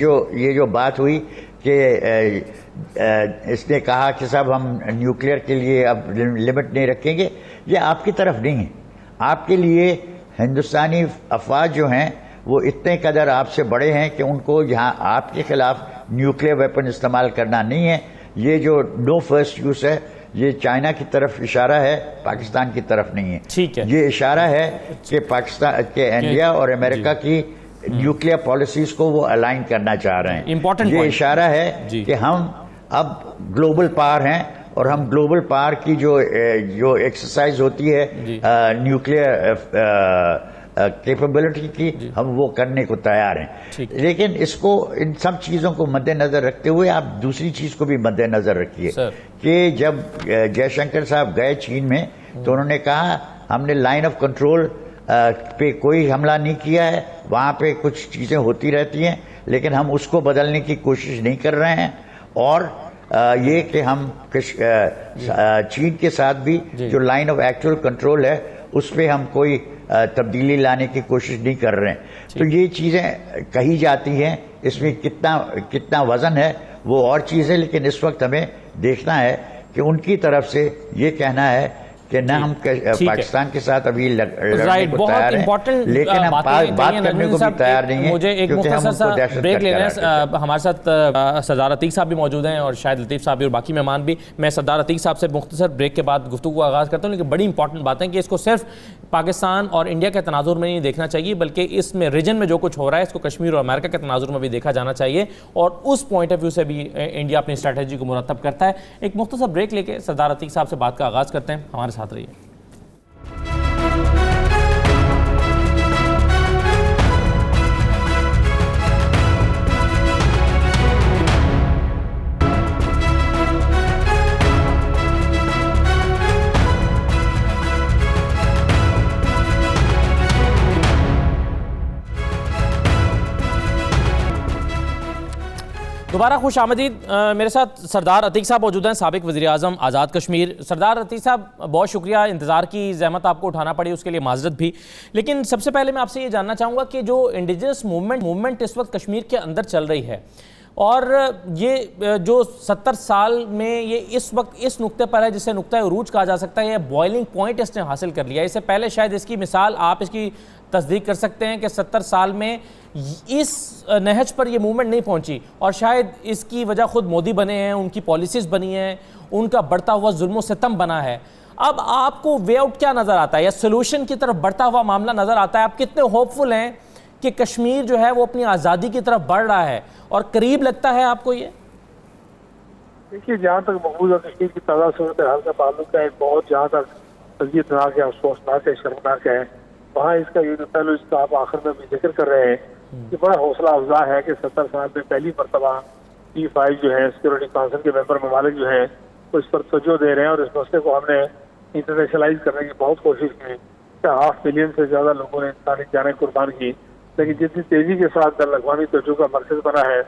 جو بات ہوئی کہ اس نے کہا کہ صاحب ہم نیوکلیئر کے لیے اب لمٹ نہیں رکھیں گے، یہ آپ کی طرف نہیں ہے۔ آپ کے لیے ہندوستانی افواج جو ہیں وہ اتنے قدر آپ سے بڑے ہیں کہ ان کو یہاں آپ کے خلاف نیوکلیئر ویپن استعمال کرنا نہیں ہے۔ یہ جو نو فرسٹ یوز ہے یہ چائنا کی طرف اشارہ ہے، پاکستان کی طرف نہیں ہے. ٹھیک ہے. یہ اشارہ ہے کہ پاکستان کے انڈیا اور امریکہ کی نیوکلیئر پالیسیز کو وہ الائن کرنا چاہ رہے ہیں. امپورٹنٹ یہ اشارہ ہے کہ ہم اب گلوبل پاور ہیں اور ہم گلوبل پاور کی جو ایکسرسائز ہوتی ہے نیوکلیئر کیپیبلٹی کی ہم وہ کرنے کو تیار ہیں. لیکن اس کو ان سب چیزوں کو مد نظر رکھتے ہوئے آپ دوسری چیز کو بھی مد نظر رکھیے کہ جب جے شنکر صاحب گئے چین میں تو انہوں نے کہا ہم نے لائن آف کنٹرول پہ کوئی حملہ نہیں کیا ہے، وہاں پہ کچھ چیزیں ہوتی رہتی ہیں لیکن ہم اس کو بدلنے کی کوشش نہیں کر رہے ہیں. اور یہ کہ ہم چین کے ساتھ بھی جو لائن آف ایکچوئل کنٹرول ہے اس پہ ہم کوئی تبدیلی لانے کی کوشش نہیں کر رہے ہیں. تو یہ چیزیں کہی جاتی ہیں، اس میں کتنا وزن ہے وہ اور چیز ہے، لیکن اس وقت ہمیں دیکھنا ہے کہ ان کی طرف سے یہ کہنا ہے کہ نہ ہم پاکستان کے ساتھ ابھی لڑنے کو تیار ہیں لیکن ہم بات کرنے کو بھی تیار نہیں ہیں. مجھے ایک مختصر سا بریک لینا ہے. ہمارے ساتھ سردار عتیق صاحب بھی موجود ہیں اور شاہد لطیف صاحب بھی اور باقی مہمان بھی. میں سردار عتیق صاحب سے مختصر بریک کے بعد گفتگو کا آغاز کرتا ہوں، لیکن بڑی امپورٹنٹ بات ہے کہ اس کو صرف پاکستان اور انڈیا کے تناظر میں نہیں دیکھنا چاہیے بلکہ اس میں ریجن میں جو کچھ ہو رہا ہے اس کو کشمیر اور امریکہ کے تناظر میں بھی دیکھا جانا چاہیے اور اس پوائنٹ آف ویو سے بھی انڈیا اپنی اسٹریٹجی کو مرتب کرتا ہے. ایک مختصر بریک لے کے سردار عتیق صاحب سے بات کا آغاز کرتے ہیں. ہمارے ساتھ رہیے. دوبارہ خوش آمدید. میرے ساتھ سردار عتیق صاحب موجود ہیں، سابق وزیر اعظم آزاد کشمیر. سردار عتیق صاحب بہت شکریہ، انتظار کی زحمت آپ کو اٹھانا پڑی اس کے لیے معذرت بھی. لیکن سب سے پہلے میں آپ سے یہ جاننا چاہوں گا کہ جو انڈیجنس موومنٹ اس وقت کشمیر کے اندر چل رہی ہے اور یہ جو 70 سال میں یہ اس وقت اس نقطے پر ہے جسے نقطہ عروج کہا جا سکتا ہے، یہ بوائلنگ پوائنٹ اس نے حاصل کر لیا. اس سے پہلے شاید اس کی مثال آپ اس کی تصدیق کر سکتے ہیں کہ 70 سال میں اس نہج پر یہ موومنٹ نہیں پہنچی اور شاید اس کی وجہ خود مودی بنے ہیں، ان کی پالیسیز بنی ہیں، ان کا بڑھتا ہوا ظلم و ستم بنا ہے. اب آپ کو وے آؤٹ کیا نظر آتا ہے یا سلوشن کی طرف بڑھتا ہوا معاملہ نظر آتا ہے؟ آپ کتنے ہوپ فل ہیں کہ کشمیر جو ہے وہ اپنی آزادی کی طرف بڑھ رہا ہے اور قریب لگتا ہے آپ کو یہ؟ دیکھیے، جہاں تک مقبوضہ کشمیر کی تازہ صورتحال کا تعلق ہے، بہت جہاں تک تجزیہ ہے، افسوسناک ہے، شرمناک ہے، وہاں اس کا یہ جو پہلو اس کا آپ آخر میں بھی ذکر کر رہے ہیں کہ بڑا حوصلہ افزا ہے کہ 70 سال میں پہلی مرتبہ P5 جو ہے سیکورٹی کونسل کے ممبر ممالک جو ہیں وہ اس پر توجہ دے رہے ہیں اور اس مسئلے کو ہم نے انٹرنیشنلائز کرنے کی بہت کوشش کی. 5 ملین سے زیادہ لوگوں نے انسانی جانیں قربان کی، لیکن جتنی تیزی کے ساتھ بین الاقوامی توجہ کا مرکز بنا ہے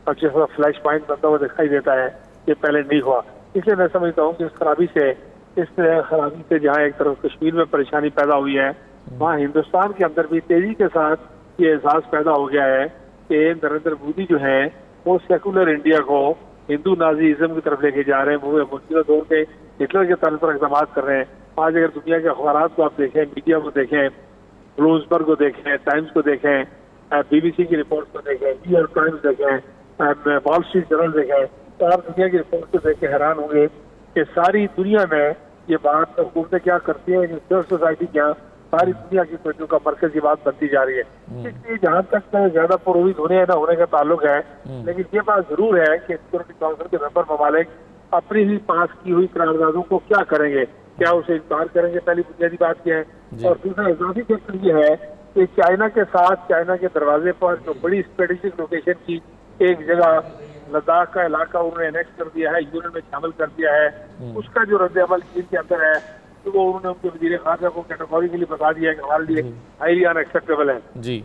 اور جس طرح فلیش پوائنٹ بنتا ہوا دکھائی دیتا ہے یہ پہلے نہیں ہوا. اس لیے میں سمجھتا ہوں کہ اس خرابی سے جہاں ایک طرف کشمیر میں پریشانی پیدا ہوئی ہے، وہاں ہندوستان کے اندر بھی تیزی کے ساتھ یہ احساس پیدا ہو گیا ہے کہ نریندر مودی جو ہیں وہ سیکولر انڈیا کو ہندو نازیزم کی طرف لے کے جا رہے ہیں. وہ موجودہ دور کے ہٹلر کے طرز پر اقدامات کر رہے ہیں. آج اگر دنیا کے اخبارات کو آپ دیکھیں، میڈیا کو دیکھیں، بلومبرگ کو دیکھیں، ٹائمز کو دیکھیں، BBC کی رپورٹ کو دیکھیں، نیو یارک ٹائمز دیکھیں، وال اسٹریٹ جرنل دیکھیں، تو آپ دنیا کی رپورٹ کو دیکھ کے حیران ہوں گے کہ ساری دنیا میں یہ بات حکومتیں کیا کرتی ہیں، سول سوسائٹی کیا ساری دنیا کی توجہ کا مرکز یہ بات بنتی جا رہی ہے. اس لیے جہاں تک زیادہ پروید ہونے یا نہ ہونے کا تعلق ہے، لیکن یہ بات ضرور ہے کہ سیکورٹی کونسل کے ممبر ممالک اپنی ہی پاس کی ہوئی قراردادوں کو کیا کریں گے، کیا اسے انکار کریں گے؟ پہلی بنیادی بات یہ ہے. اور دوسرا اضافی فیکٹر یہ ہے کہ چائنا کے ساتھ چائنا کے دروازے پر جو بڑی اسٹریٹجک لوکیشن کی ایک جگہ لداخ کا علاقہ انہوں نے انیکس کر دیا ہے، یونین میں شامل کر دیا ہے، اس کا جو رد عمل چین کے اندر ہے تو وہ انہوں نے ان کے وزیر خارجہ کو کیٹیگوریکلی بتا دیا کہ ہمارے لیے ہائیلی ان ایکسیپٹیبل ہے. جی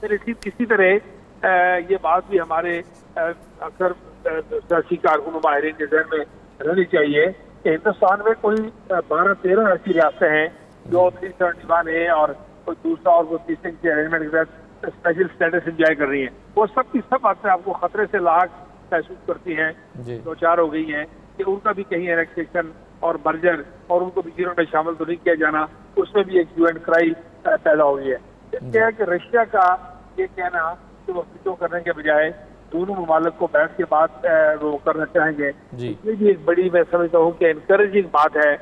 پھر اسی طرح یہ بات بھی ہمارے اکثر سیاسی کارکنوں ماہرین کے ذہن میں رہنی چاہیے کہ ہندوستان میں کوئی 12-13 ایسی ریاستیں ہیں جو 371 ہے اور کوئی دوسرا اور کوئی تیسرے کے ارینجمنٹ کے تحت اسپیشل اسٹیٹس انجوائے کر رہی ہیں. وہ سب کی سب اپنے آپ کو خطرے سے لاحق محسوس کرتی ہیں، دو چار ہو گئی ہیں کہ ان کا بھی کہیں انیکسیشن اور مرجر اور ان کو بھی زیرو میں شامل تو نہیں کیا جانا، اس میں بھی ایک یو اینڈ کرائی پیدا ہو گئی ہے. اس لیے کہ رشیا کا یہ کہنا کہ وہ ویٹو کرنے کے بجائے دونوں ممالک کو بیٹھ کے بات وہ کرنا چاہیں گے. جی. یہ بھی ایک بڑی میں سمجھتا ہوں کہ انکریجنگ بات ہے.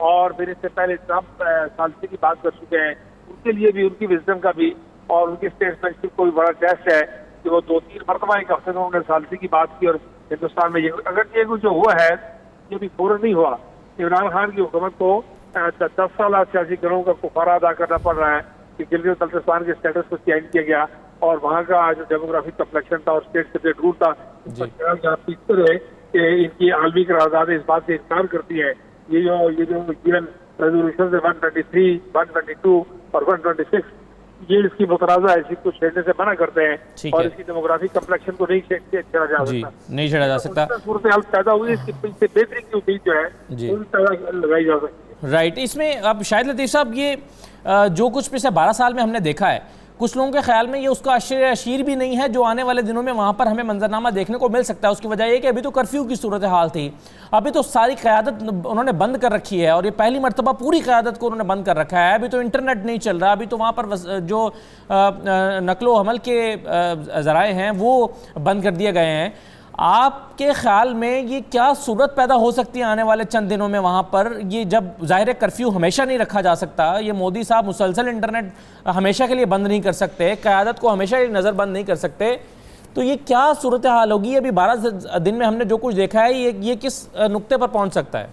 اور پھر اس سے پہلے ٹرمپ ثالثی کی بات کر چکے ہیں, ان کے لیے بھی ان کی وزڈم کا بھی اور ان کی اسٹیٹمنٹ کو بھی بڑا ٹیسٹ ہے کہ وہ 2-3 مرتبہ ایک ہفتے میں انہوں نے ثالثی کی بات کی. اور ہندوستان میں یہ اگر یہ جو ہوا ہے یہ بھی فوراً نہیں ہوا. عمران خان کی حکومت کو 10 سالہ سیاسی گروہوں کا کفارہ ادا کرنا پڑ رہا ہے کہ گلگت بلتستان کے اسٹیٹس کو چینج کیا گیا اور وہاں کا جو ڈیموگرافک کمپلیکشن تھا اور اسٹیٹ سپریٹ رول تھا اس پر جہاں پیچھے ہے کہ ان کی عالمی قراردادیں اس بات سے انکار کرتی ہے. یہ جو UN ریزولوشن 123, 122 اور 126 یہ اس کی متنازع حیثیت کو چھیڑنے سے منع کرتے ہیں اور اس کی ڈیموگرافک کمپلیکشن کو نہیں چھیڑا جا سکتا. نہیں چھیڑا جا سکتا. صورتحال پیدا ہوئی اس کی پیچھے بہتری کی امید جو ہے ان طرح لگائی جا سکتی ہے. رائٹ. اس میں اب شاہد لطیف صاحب یہ جو کچھ پچھلے 12 سال میں ہم نے دیکھا ہے, کچھ لوگوں کے خیال میں یہ اس کا اشیر بھی نہیں ہے جو آنے والے دنوں میں وہاں پر ہمیں منظرنامہ دیکھنے کو مل سکتا ہے. اس کی وجہ یہ کہ ابھی تو کرفیو کی صورتحال تھی, ابھی تو ساری قیادت انہوں نے بند کر رکھی ہے اور یہ پہلی مرتبہ پوری قیادت کو انہوں نے بند کر رکھا ہے. ابھی تو انٹرنیٹ نہیں چل رہا, ابھی تو وہاں پر جو نقل و حمل کے ذرائع ہیں وہ بند کر دیے گئے ہیں. آپ کے خیال میں یہ کیا صورت پیدا ہو سکتی ہے آنے والے چند دنوں میں وہاں پر؟ یہ جب ظاہر کرفیو ہمیشہ نہیں رکھا جا سکتا, یہ مودی صاحب مسلسل انٹرنیٹ ہمیشہ کے لیے بند نہیں کر سکتے, قیادت کو ہمیشہ نظر بند نہیں کر سکتے, تو یہ کیا صورتحال ہوگی؟ ابھی 12 دن میں ہم نے جو کچھ دیکھا ہے یہ کس نقطے پر پہنچ سکتا ہے؟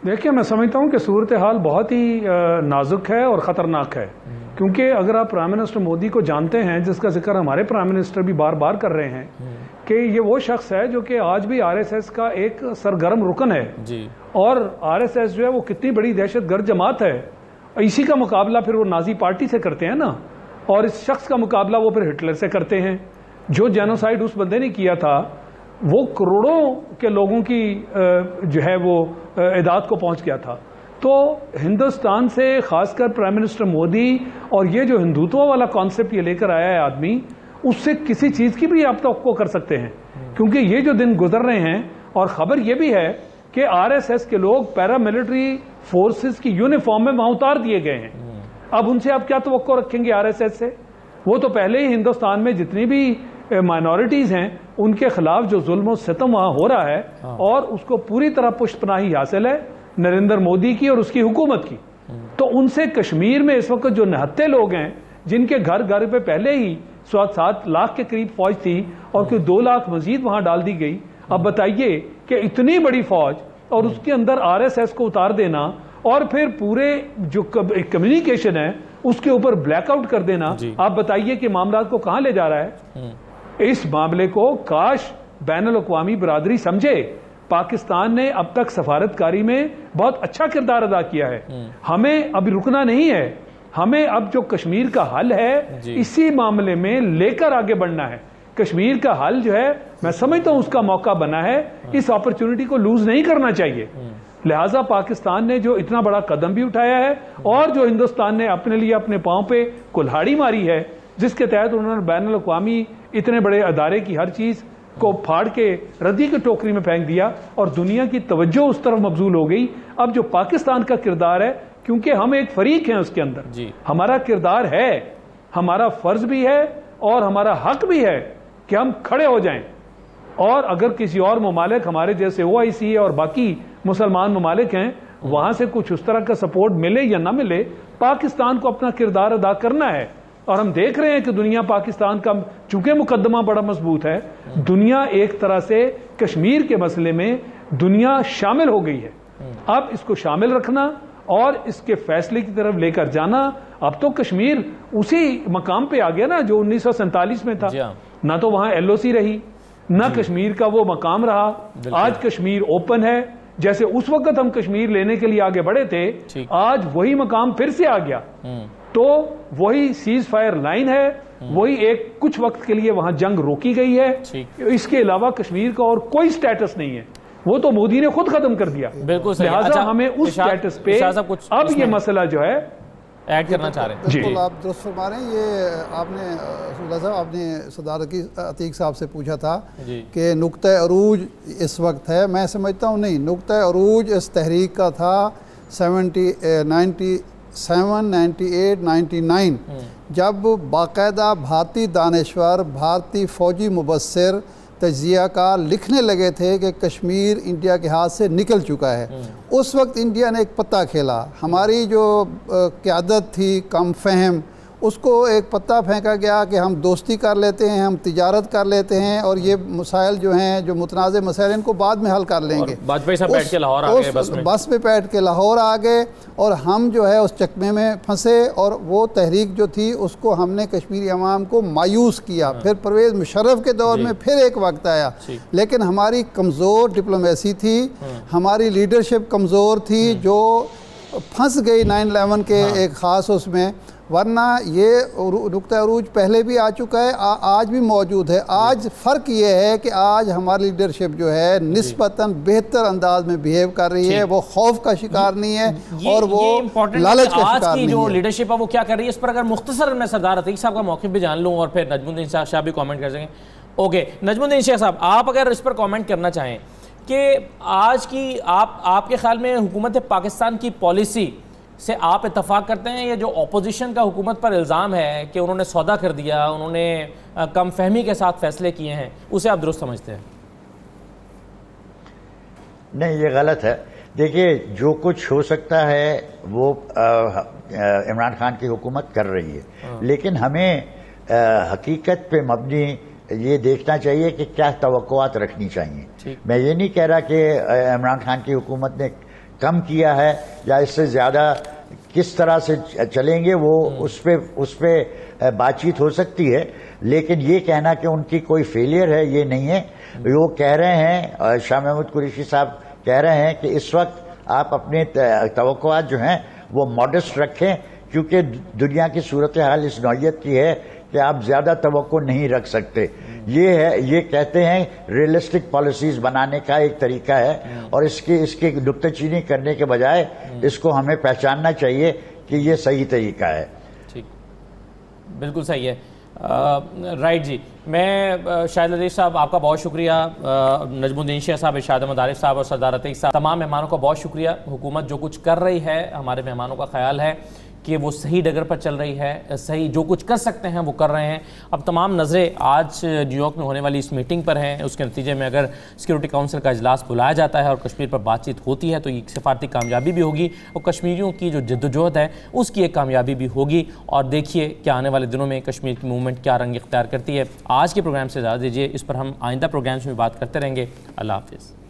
دیکھیے میں سمجھتا ہوں کہ صورتحال بہت ہی نازک ہے اور خطرناک ہے, کیونکہ اگر آپ پرائم منسٹر مودی کو جانتے ہیں, جس کا ذکر ہمارے پرائم منسٹر بھی بار بار کر رہے ہیں کہ یہ وہ شخص ہے جو کہ آج بھی RSS کا ایک سرگرم رکن ہے جی. اور RSS جو ہے وہ کتنی بڑی دہشت گرد جماعت ہے, اسی کا مقابلہ پھر وہ نازی پارٹی سے کرتے ہیں نا, اور اس شخص کا مقابلہ وہ پھر ہٹلر سے کرتے ہیں. جو جینوسائیڈ اس بندے نے کیا تھا وہ کروڑوں کے لوگوں کی جو ہے وہ اعداد کو پہنچ گیا تھا. تو ہندوستان سے خاص کر پرائم منسٹر مودی اور یہ جو ہندوتوا والا کانسیپٹ یہ لے کر آیا ہے آدمی, اس سے کسی چیز کی بھی آپ توقع کر سکتے ہیں, کیونکہ یہ جو دن گزر رہے ہیں, اور خبر یہ بھی ہے کہ RSS کے لوگ پیراملٹری فورسز کی یونیفارم میں وہاں اتار دیے گئے ہیں. اب ان سے آپ کیا توقع رکھیں گے RSS سے؟ وہ تو پہلے ہی ہندوستان میں جتنی بھی مائنورٹیز ہیں ان کے خلاف جو ظلم و ستم وہاں ہو رہا ہے, اور اس کو پوری طرح پشت پناہی حاصل ہے نریندر مودی کی اور اس کی حکومت کی. تو ان سے کشمیر میں اس وقت جو نہتے لوگ ہیں جن کے گھر گھر پہ پہلے ہی 7 لاکھ کے قریب فوج تھی اور کوئی 2 لاکھ مزید وہاں ڈال دی گئی, اب بتائیے کہ اتنی بڑی فوج اور اس کے اندر RSS کو اتار دینا اور پھر پورے جو کمیونیکیشن ہے اس کے اوپر بلیک آؤٹ کر دینا, آپ بتائیے کہ معاملات کو کہاں لے جا رہا ہے؟ اس معاملے کو کاش بین الاقوامی برادری سمجھے. پاکستان نے اب تک سفارتکاری میں بہت اچھا کردار ادا کیا ہے, ہمیں اب رکنا نہیں ہے, ہمیں اب جو کشمیر کا حل ہے اسی معاملے میں لے کر آگے بڑھنا ہے. کشمیر کا حل جو ہے میں سمجھتا ہوں اس کا موقع بنا ہے, اس اپرچونٹی کو لوز نہیں کرنا چاہیے. لہٰذا پاکستان نے جو اتنا بڑا قدم بھی اٹھایا ہے اور جو ہندوستان نے اپنے لیے اپنے پاؤں پہ کلہاڑی ماری ہے, جس کے تحت انہوں نے بین الاقوامی اتنے بڑے ادارے کی ہر چیز کو پھاڑ کے ردی کی ٹوکری میں پھینک دیا اور دنیا کی توجہ اس طرف مبذول ہو گئی. اب جو پاکستان کا کردار ہے, کیونکہ ہم ایک فریق ہیں اس کے اندر, ہمارا کردار ہے, ہمارا فرض بھی ہے اور ہمارا حق بھی ہے کہ ہم کھڑے ہو جائیں. اور اگر کسی اور ممالک ہمارے جیسے OIC اور باقی مسلمان ممالک ہیں وہاں سے کچھ اس طرح کا سپورٹ ملے یا نہ ملے, پاکستان کو اپنا کردار ادا کرنا ہے. اور ہم دیکھ رہے ہیں کہ دنیا پاکستان کا چونکہ مقدمہ بڑا مضبوط ہے, دنیا ایک طرح سے کشمیر کے مسئلے میں دنیا شامل ہو گئی ہے. اب اس کو شامل رکھنا اور اس کے فیصلے کی طرف لے کر جانا. اب تو کشمیر اسی مقام پہ آ گیا نا جو 1947 میں تھا, نہ تو وہاں LOC رہی نہ کشمیر کا وہ مقام رہا. آج کشمیر اوپن ہے, جیسے اس وقت ہم کشمیر لینے کے لیے آگے بڑھے تھے, آج وہی مقام پھر سے آ گیا. تو وہی سیز فائر لائن ہے, وہی ایک کچھ وقت کے لیے وہاں جنگ روکی گئی ہے. اس کے علاوہ کشمیر کا اور کوئی سٹیٹس نہیں ہے, وہ تو مودی نے خود ختم کر دیا. لہٰذا ہمیں اس سٹیٹس پہ اب یہ مسئلہ جو ہے ایڈ کرنا چاہ رہے ہیں. بالکل آپ درست فرما رہے ہیں. یہ آپ نے صاحب آپ نے صدر عتیق صاحب سے پوچھا تھا کہ نقطۂ عروج اس وقت ہے. میں سمجھتا ہوں نہیں, نقطۂ عروج اس تحریک کا تھا 98-99 جب باقاعدہ بھارتی دانشور، بھارتی فوجی مبصر تجزیہ کار لکھنے لگے تھے کہ کشمیر انڈیا کے ہاتھ سے نکل چکا ہے، اس وقت انڈیا نے ایک پتہ کھیلا. ہماری جو قیادت تھی کم فہم، اس کو ایک پتہ پھینکا گیا کہ ہم دوستی کر لیتے ہیں، ہم تجارت کر لیتے ہیں، اور یہ مسائل جو ہیں جو متنازع مسائل ان کو بعد میں حل کر لیں گے. واجپئی صاحب بیٹھ کے لاہور آ گئے بس میں بیٹھ کے لاہور آ گئے، اور ہم جو ہے اس چکمے میں پھنسے، اور وہ تحریک جو تھی اس کو ہم نے کشمیری عوام کو مایوس کیا. پھر پرویز مشرف کے دور میں پھر ایک وقت آیا، لیکن ہماری کمزور ڈپلومیسی تھی، ہماری لیڈرشپ کمزور تھی جو پھنس گئی 9/11 کے ایک خاص اس میں. ورنہ یہ نقطہ عروج پہلے بھی آ چکا ہے، آج بھی موجود ہے. آج فرق یہ ہے کہ آج ہماری لیڈرشپ جو ہے نسبتاً بہتر انداز میں بیہیو کر رہی ہے، وہ خوف کا شکار نہیں ہے اور وہ لالچ کا شکار نہیں ہے. آج کی جو لیڈرشپ ہے وہ کیا کر رہی ہے، اس پر اگر مختصر میں سردار عتیق صاحب کا موقف بھی جان لوں اور پھر نجم الدین شاہ بھی کامنٹ کر سکیں. اوکے نجم الدین شاہ صاحب، آپ اگر اس پر کامنٹ کرنا چاہیں کہ آج کی آپ کے خیال میں حکومت پاکستان کی پالیسی سے آپ اتفاق کرتے ہیں، یہ جو اپوزیشن کا حکومت پر الزام ہے کہ انہوں نے سودا کر دیا، انہوں نے کم فہمی کے ساتھ فیصلے کیے ہیں، اسے آپ درست سمجھتے ہیں؟ نہیں، یہ غلط ہے. دیکھیے جو کچھ ہو سکتا ہے وہ عمران خان کی حکومت کر رہی ہے، لیکن ہمیں حقیقت پہ مبنی یہ دیکھنا چاہیے کہ کیا توقعات رکھنی چاہیے. میں یہ نہیں کہہ رہا کہ عمران خان کی حکومت نے کم کیا ہے یا اس سے زیادہ کس طرح سے چلیں گے، وہ اس پہ بات چیت ہو سکتی ہے، لیکن یہ کہنا کہ ان کی کوئی فیلئر ہے یہ نہیں ہے. وہ کہہ رہے ہیں، شاہ محمود قریشی صاحب کہہ رہے ہیں کہ اس وقت آپ اپنے توقعات جو ہیں وہ ماڈسٹ رکھیں، کیونکہ دنیا کی صورتحال اس نوعیت کی ہے کہ آپ زیادہ توقع نہیں رکھ سکتے. یہ کہتے ہیں ریئلسٹک پالیسیز بنانے کا ایک طریقہ ہے، اور اس کی نکتہ چینی کرنے کے بجائے اس کو ہمیں پہچاننا چاہیے کہ یہ صحیح طریقہ ہے. ٹھیک، بالکل صحیح ہے. رائٹ جی، میں شاہد لطیف صاحب آپ کا بہت شکریہ، نجم الدین شاہ صاحب، ارشاد احمد عارف صاحب اور سردار عتیق صاحب، تمام مہمانوں کا بہت شکریہ. حکومت جو کچھ کر رہی ہے، ہمارے مہمانوں کا خیال ہے کہ وہ صحیح ڈگر پر چل رہی ہے، صحیح جو کچھ کر سکتے ہیں وہ کر رہے ہیں. اب تمام نظریں آج نیو یارک میں ہونے والی اس میٹنگ پر ہیں. اس کے نتیجے میں اگر سیکیورٹی کونسل کا اجلاس بلایا جاتا ہے اور کشمیر پر بات چیت ہوتی ہے تو یہ سفارتی کامیابی بھی ہوگی، اور کشمیریوں کی جو جدوجہد ہے اس کی ایک کامیابی بھی ہوگی. اور دیکھیے کہ آنے والے دنوں میں کشمیر کی موومنٹ کیا رنگ اختیار کرتی ہے. آج کے پروگرام سے اجازت دیجیے، اس پر ہم آئندہ پروگرامز میں بات کرتے رہیں گے. اللہ حافظ.